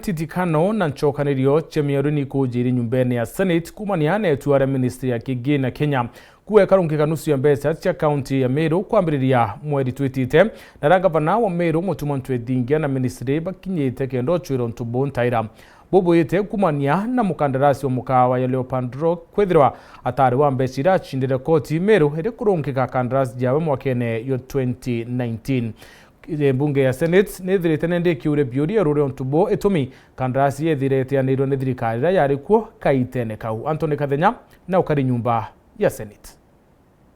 Titikano na nchokanirio chemiaru ni kujiri nyumbeni ya Senate kumaniane tuare ministry ya Kigina Kenya kuweka rungikanusu ya mbesa cha county ya Meru kwambiriria mweri twitite na gavana wa Meru Mutuma ntwethingia na ministry bakinyite kendo chwiro ntubu ntaira bobo yete kumania na mukandarasi wa mukawa ya Leopard kwethirwa atari wa mbesira chindire koti Meru ere kurungika kandarasi jawe mwakene yo 2019. Bunge ya Senate nethirite nende kiure biuri ya rure ontubo etumi kandarasi yethirite ya niro nethirikari yari kuo kaitene kau. Antoni Kathenya na ukari nyumba ya Senate.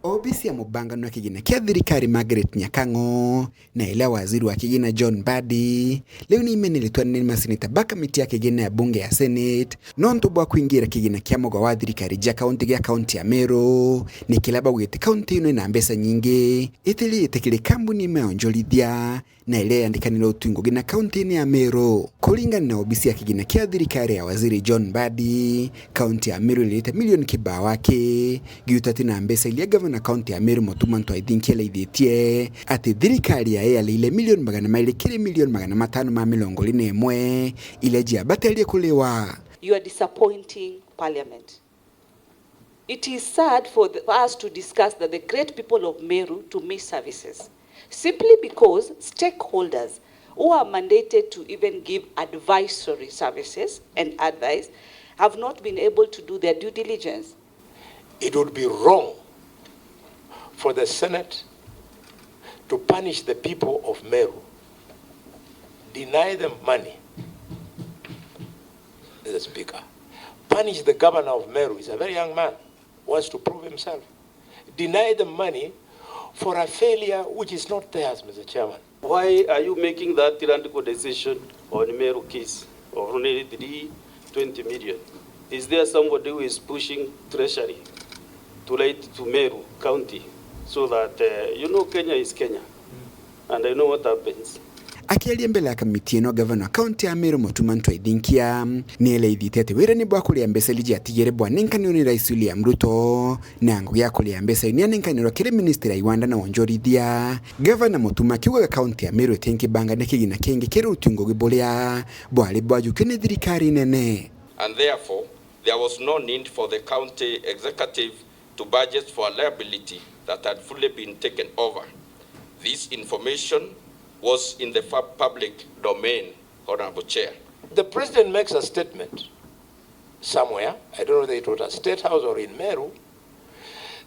Obisi ya mubangano wa Kigina kia thirikari Margaret Nyakango na ila waziri wa Kigina John Mbadi leo ni imenilitwa nini maseneta baka miti ya Kigina ya bunge ya Senate nontubo wa kuingira Kigina kia moga wa thirikari ja kaunti ya Meru ni kilaba wete kaunti ino ina mbesa nyingi itili itekile kambuni meonjolithia na ile yandikanilo utungo gina kaunti ya Meru. Kulingana na obisi ya Kigina kia thirikari ya waziri John Mbadi, kaunti ya Meru ilileta milioni kibao wake giutati na mbesa ilia gavana kaunti ya Meru Mutuma ntwaithinkia leithietie ati thirikari ya ile milioni magana maili kiri milioni magana matano ma milongo ine mwe ile jia batelie kulewa. You are disappointing parliament. It is sad for us to discuss that the great people of Meru to miss services simply because stakeholders who are mandated to even give advisory services and advice have not been able to do their due diligence. It would be wrong for the Senate to punish the people of Meru, deny them money, Mr. Speaker, punish the governor of Meru, he's a very young man, wants to prove himself, deny them money for a failure which is not theirs, Mr. Chairman. Why are you making that tyrannical decision on Meru case of only 20 million? Is there somebody who is pushing treasury to Meru County so that, Kenya is Kenya, and I know what happens. Akialia mbele ya kamiti ino gavana kaunti ya Meru Mutuma ntwaithinkia ni eleithite wira ni bwa kulia mbesa liji atigere bwa ninkanio ni rais William Ruto na ngugi ya kulia mbesa ni ninkanio kile ministry iwanda na wonjorithia gavana Mutuma kiuga kaunti ya Meru tenki banga na Kigina kenge kero utungo gibolia bwali bwaju kene thirikari nene. And therefore there was no need for the county executive to budget for a liability that had fully been taken over. This information was in the public domain, Honorable Chair. The president makes a statement somewhere, I don't know whether it was a state house or in Meru.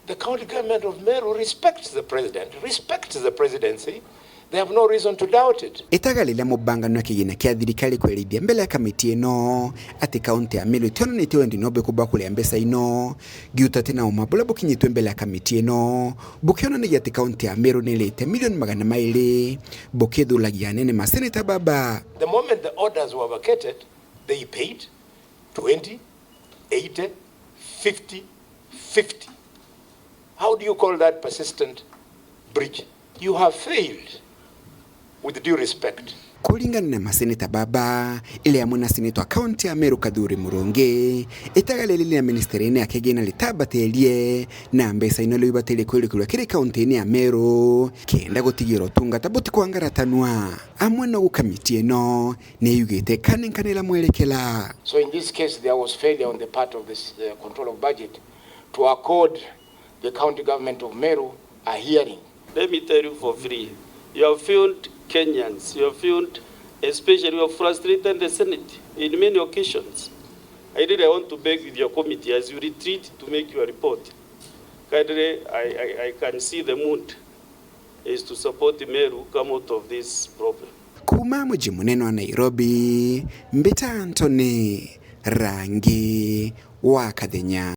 The county government of Meru respects the president, respects the presidency. They have no reason to doubt it. Itagalila mubangano ya Kigina kia thirikari kwelithia mbele ya kamiti ino ati kaunti ya Meru itono nitiwe ndinobe kubwa kulia mbesa ino giutati na umabula bukinyitwe mbele ya kamiti ino bukiona ni ati kaunti ya Meru nilete milioni magana maili bukithulagia nene maseneta baba. The moment the orders were vacated, they paid 20, 80, 50, 50. How do you call that persistent breach? You have failed. With due respect. Kulingana na maseneta baba ile ya mwana seneta kaunti ya Meru Kadhuri Muronge itagalelele ya ministeri ya Kigina litabatelie na mbesa inalo ibatele kweli kwa kile kaunti ya Meru kenda gutigiro tunga tabuti kwangara tanwa amwana ukamiti eno ne yugete kanenkanela mwelekela. So in this case there was failure on the part of this control of budget to accord the county government of Meru a hearing. Let me tell you for free. You have failed Kenyans, you have failed, especially you have frustrated the Senate in many occasions. I want to beg with your committee as you retreat to make your report. I can see the mood is to support Meru come out of this problem. Kuma mji munene wa Nairobi, Mbita Antoni, rangi wa Kathenya.